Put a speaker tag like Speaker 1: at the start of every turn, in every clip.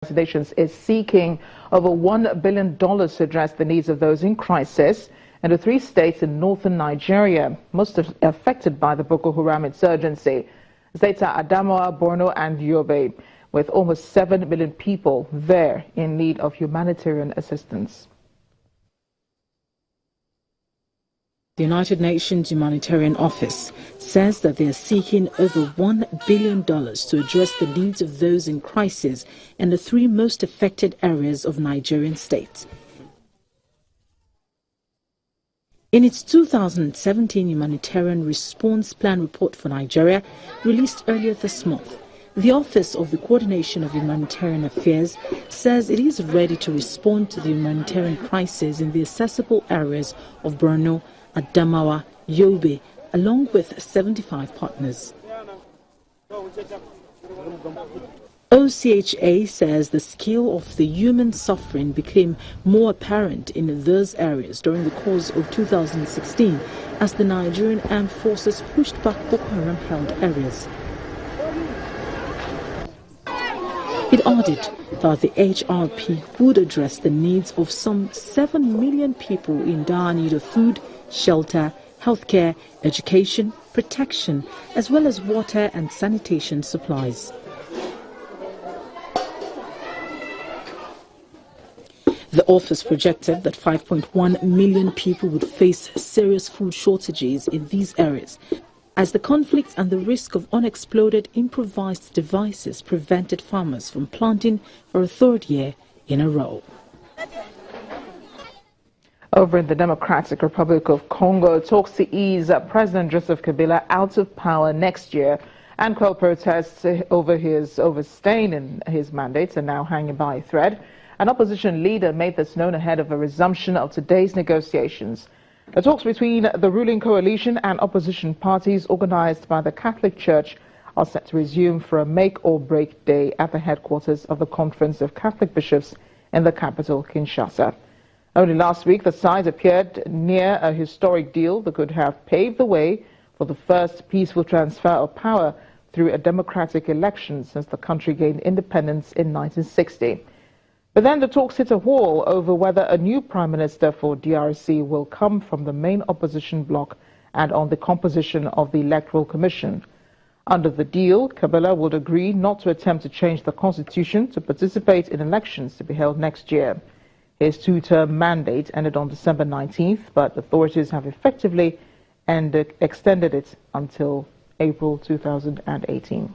Speaker 1: Nations is seeking over $1 billion to address the needs of those in crisis in the 3 states in northern Nigeria, most affected by the Boko Haram insurgency. States are Adamawa, Borno and Yobe, with almost 7 million people there in need of humanitarian assistance.
Speaker 2: The United Nations Humanitarian Office says that they are seeking over $1 billion to address the needs of those in crisis in the 3 most affected areas of Nigerian states. In its 2017 Humanitarian Response Plan report for Nigeria, released earlier this month, the Office of the Coordination of Humanitarian Affairs says it is ready to respond to the humanitarian crisis in the accessible areas of Borno, Adamawa, Yobe, along with 75 partners. OCHA says the scale of the human suffering became more apparent in those areas during the course of 2016 as the Nigerian armed forces pushed back Boko Haram-held areas. It added that the HRP would address the needs of some 7 million people in dire need of food, shelter, healthcare, education, protection, as well as water and sanitation supplies. The office projected that 5.1 million people would face serious food shortages in these areas, as the conflicts and the risk of unexploded improvised devices prevented farmers from planting for a 3rd year in a row.
Speaker 1: Over in the Democratic Republic of Congo, talks to ease President Joseph Kabila out of power next year, and quell protests over his overstaying in his mandates are now hanging by a thread. An opposition leader made this known ahead of a resumption of today's negotiations. The talks between the ruling coalition and opposition parties organized by the Catholic Church are set to resume for a make-or-break day at the headquarters of the Conference of Catholic Bishops in the capital, Kinshasa. Only last week, the sides appeared near a historic deal that could have paved the way for the first peaceful transfer of power through a democratic election since the country gained independence in 1960. But then the talks hit a wall over whether a new prime minister for DRC will come from the main opposition bloc and on the composition of the Electoral Commission. Under the deal, Kabila would agree not to attempt to change the constitution to participate in elections to be held next year. His 2-term mandate ended on December 19th, but authorities have effectively extended it until April 2018.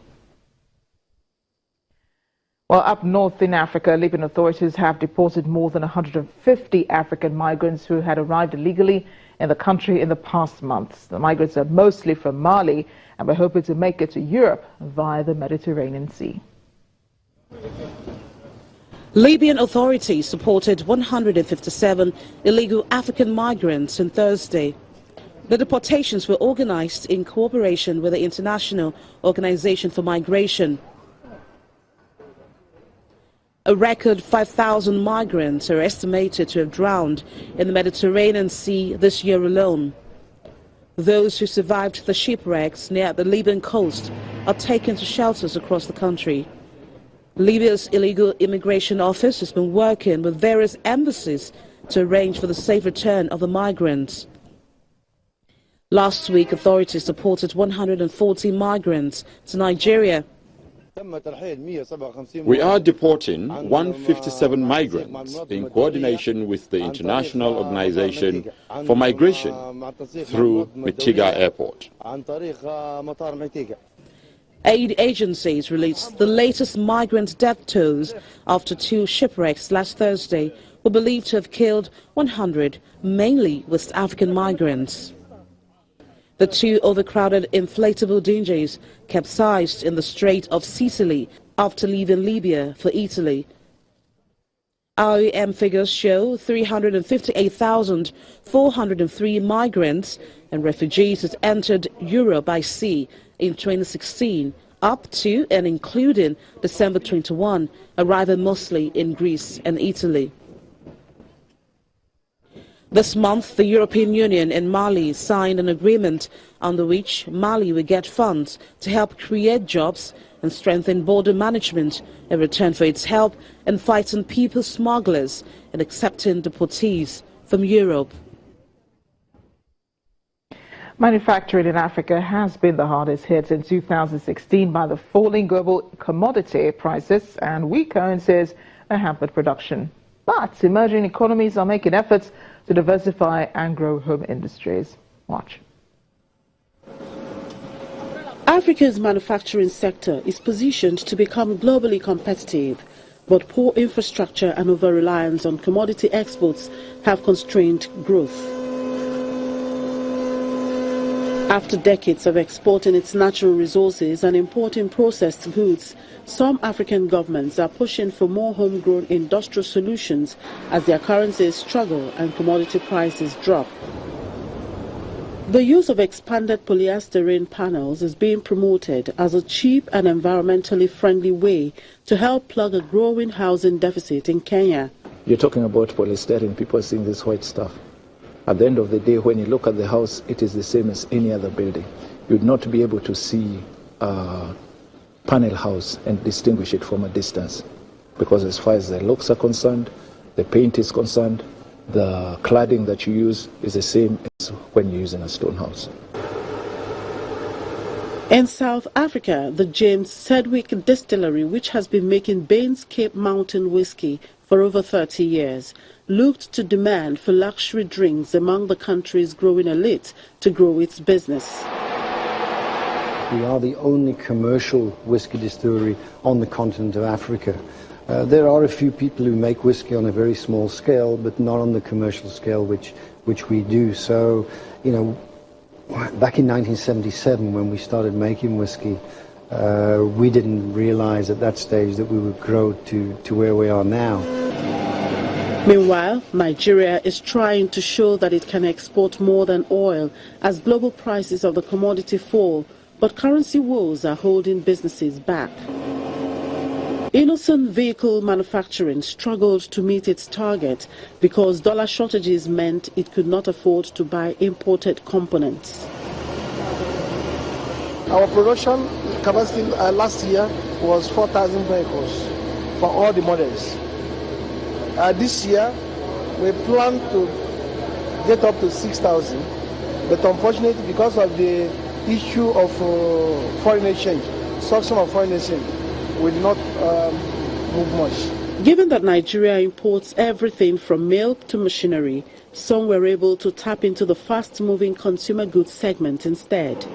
Speaker 1: Well, up north in Africa, Libyan authorities have deported more than 150 African migrants who had arrived illegally in the country in the past months. The migrants are mostly from Mali and were hoping to make it to Europe via the Mediterranean Sea.
Speaker 3: Libyan authorities supported 157 illegal African migrants on Thursday. The deportations were organized in cooperation with the International Organization for Migration. A record 5,000 migrants are estimated to have drowned in the Mediterranean Sea this year alone. Those who survived the shipwrecks near the Libyan coast are taken to shelters across the country. Libya's illegal immigration office has been working with various embassies to arrange for the safe return of the migrants. Last week, authorities deported 140 migrants to Nigeria.
Speaker 4: We are deporting 157 migrants in coordination with the International Organization for Migration through Mitiga Airport.
Speaker 3: Aid agencies released the latest migrant death tolls after 2 shipwrecks last Thursday were believed to have killed 100, mainly West African migrants. The 2 overcrowded inflatable dinghies capsized in the Strait of Sicily after leaving Libya for Italy. IOM figures show 358,403 migrants and refugees had entered Europe by sea in 2016, up to and including December 21, arriving mostly in Greece and Italy. This month, the European Union and Mali signed an agreement under which Mali will get funds to help create jobs and strengthen border management in return for its help in fighting people smugglers and accepting deportees from Europe.
Speaker 1: Manufacturing in Africa has been the hardest hit in 2016 by the falling global commodity prices, and weak currencies have hampered production. But emerging economies are making efforts to diversify and grow home industries. Watch.
Speaker 2: Africa's manufacturing sector is positioned to become globally competitive, but poor infrastructure and over-reliance on commodity exports have constrained growth. After decades of exporting its natural resources and importing processed goods, some African governments are pushing for more homegrown industrial solutions as their currencies struggle and commodity prices drop. The use of expanded polystyrene panels is being promoted as a cheap and environmentally friendly way to help plug a growing housing deficit in Kenya.
Speaker 5: You're talking about polystyrene, people are seeing this white stuff. At the end of the day, when you look at the house, it is the same as any other building. You'd not be able to see a panel house and distinguish it from a distance. Because as far as the looks are concerned, the paint is concerned, the cladding that you use is the same as when you're using a stone house.
Speaker 2: In South Africa, the James Sedgwick distillery, which has been making Baines Cape Mountain whiskey for over 30 years, looked to demand for luxury drinks among the country's growing elite to grow its business.
Speaker 6: We are the only commercial whiskey distillery on the continent of Africa. There are a few people who make whiskey on a very small scale, but not on the commercial scale which we do. So, you know, back in 1977 when we started making whiskey, we didn't realize at that stage that we would grow to where we are now.
Speaker 2: Meanwhile, Nigeria is trying to show that it can export more than oil as global prices of the commodity fall, but currency woes are holding businesses back. Innocent vehicle manufacturing struggled to meet its target because dollar shortages meant it could not afford to buy imported components.
Speaker 7: Our production capacity last year was 4,000 vehicles for all the models. This year, we plan to get up to 6,000, but unfortunately, because of the issue of foreign exchange, suction of foreign exchange will not move much.
Speaker 2: Given that Nigeria imports everything from milk to machinery, some were able to tap into the fast-moving consumer goods segment instead.